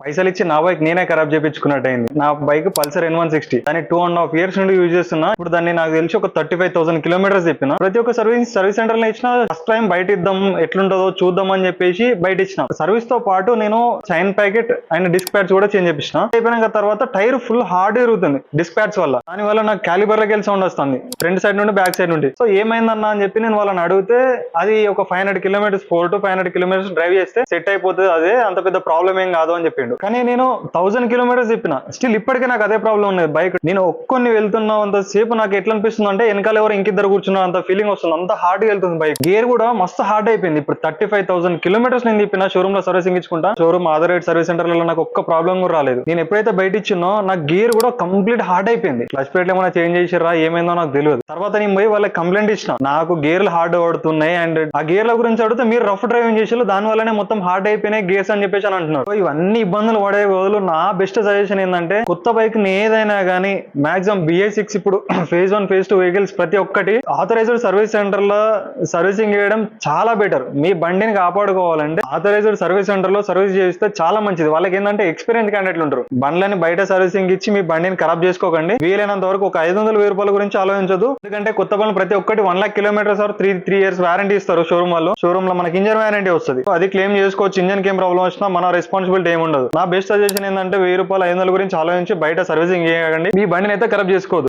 పైసలు ఇచ్చి నా బైక్ నేనే ఖరాబ్ చేయించుకున్నట్టు అయింది. నా బైక్ పల్సర్ N160 దాన్ని 2.5 years నుండి యూజ్ చేస్తున్నా. ఇప్పుడు దాన్ని నాకు తెలిసి ఒక 35,000 kilometers చెప్పిన. ప్రతి ఒక్క సర్వీస్ సెంటర్ లో ఇచ్చిన. ఫస్ట్ టైం బయట ఇద్దాం ఎట్లుంటుందో చూద్దాం అని చెప్పేసి బయట ఇచ్చిన. సర్వీస్ తో పాటు నేను chain packet and disc pads కూడా చేంజ్ చేపించిన. అయిపోయిన తర్వాత టైర్ ఫుల్ హార్డ్ తిరుగుతుంది డిస్క్ ప్యాడ్స్ వల్ల. దాని వల్ల నాకు క్యాలిబర్ లకి వెళ్ళి సౌండ్ వస్తుంది ఫ్రంట్ సైడ్ నుండి బ్యాక్ సైడ్ నుండి. సో ఏమైందన్నా అని చెప్పి నేను వాళ్ళని అడిగితే అది ఒక 500 kilometers 4 to 500 kilometers డ్రైవ్ చేస్తే సెట్ అయిపోతుంది, అదే అంత పెద్ద ప్రాబ్లం ఏం కాదు అని చెప్పిండు. కానీ నేను 1000 kilometers చెప్పిన, స్టిల్ ఇప్పటికే నాకు అదే ప్రాబ్లం ఉన్నది బైక్. నేను ఒక్కొని వెళ్తున్నా అంతసేపు నాకు ఎట్లా అనిపిస్తుంది అంటే వెనకాల ఎవరు ఇంకిద్దరు కూర్చున్నా అంత ఫీలింగ్ వస్తుంది. అంత హార్డ్ గా వెళ్తుంది బైక్. గేర్ కూడా మస్తు హార్డ్ అయిపోయింది. ఇప్పుడు 35,000 kilometers నేను చెప్పిన షోరూమ్ లో సర్వీసింగ్ ఇచ్చుకుంటా. షోరూమ్ అదర్ రేట్ సర్వీస్ సెంటర్లలో నాకు ఒక్క ప్రాబ్లం కూడా రాలేదు. నేను ఎప్పుడైతే బయట ఇచ్చినో నాకు గేర్ కూడా కంప్లీట్ హార్డ్ అయిపోయింది. క్లచ్ ప్లేట్ ఏమైనా చేంజ్ చేసిరా ఏమైందో నాకు తెలియదు. తర్వాత నేను పోయి వాళ్ళకి కంప్లైంట్ ఇచ్చిన, నాకు గేర్లు హార్డ్ పడుతున్నాయి అండ్ ఆ గేర్ల గురించి అడిగితే మీరు రఫ్ డ్రైవింగ్ చేసారు దాని వల్లనే మొత్తం హార్డ్ అయిపోయినాయి గేర్స్ అని చెప్పేసి అని అంటున్నారు. సో ఇవన్నీ ఇబ్బందులు పడే బదులు నా బెస్ట్ సజెషన్ ఏంటంటే కొత్త బైక్ ని ఏదైనా కానీ మాక్సిమం BS6 ఇప్పుడు phase 1 phase 2 వెహికల్స్ ప్రతి ఒక్కటి ఆథరైజ్డ్ సర్వీస్ సెంటర్ లో సర్వీసింగ్ చేయడం చాలా బెటర్. మీ బండిని కాపాడుకోవాలంటే ఆథరైజ్డ్ సర్వీస్ సెంటర్ లో సర్వీస్ చేస్తే చాలా మంచిది. వాళ్ళకి ఏంటంటే ఎక్స్పీరియన్స్ క్యాండిడేట్లు ఉంటారు. బండ్లని బయట సర్వీసింగ్ ఇచ్చి మీ బండిని ఖరాబ్ చేసుకోకండి. వీలైనంత వరకు ఒక 500,000 రూపాయల గురించి ఆలోచించదు. ఎందుకంటే కొత్త బండ్లు ప్రతి ఒక్కటి 1 lakh kilometers or 3 years warranty ఇస్తారు షోరూమ్ వాళ్ళు. షోరూమ్ లో మనకి ఇంజన్ వారంటీ వస్తుంది, అది క్లెయిమ్ చేసుకోవచ్చు. ఇంజన్ కి ఏం ప్రాబ్లం వచ్చినా మన రెస్పాన్సిబిలిటీ ఏమి ఉండదు. నా బెస్ట్ సజెషన్ ఏంటంటే 1000 రూపాయలు 500 గురించి ఆలోచించి బయట సర్వీసింగ్ చేయకండి. మీ బండిని అయితే ఖరాబ్ చేసుకోవద్దు.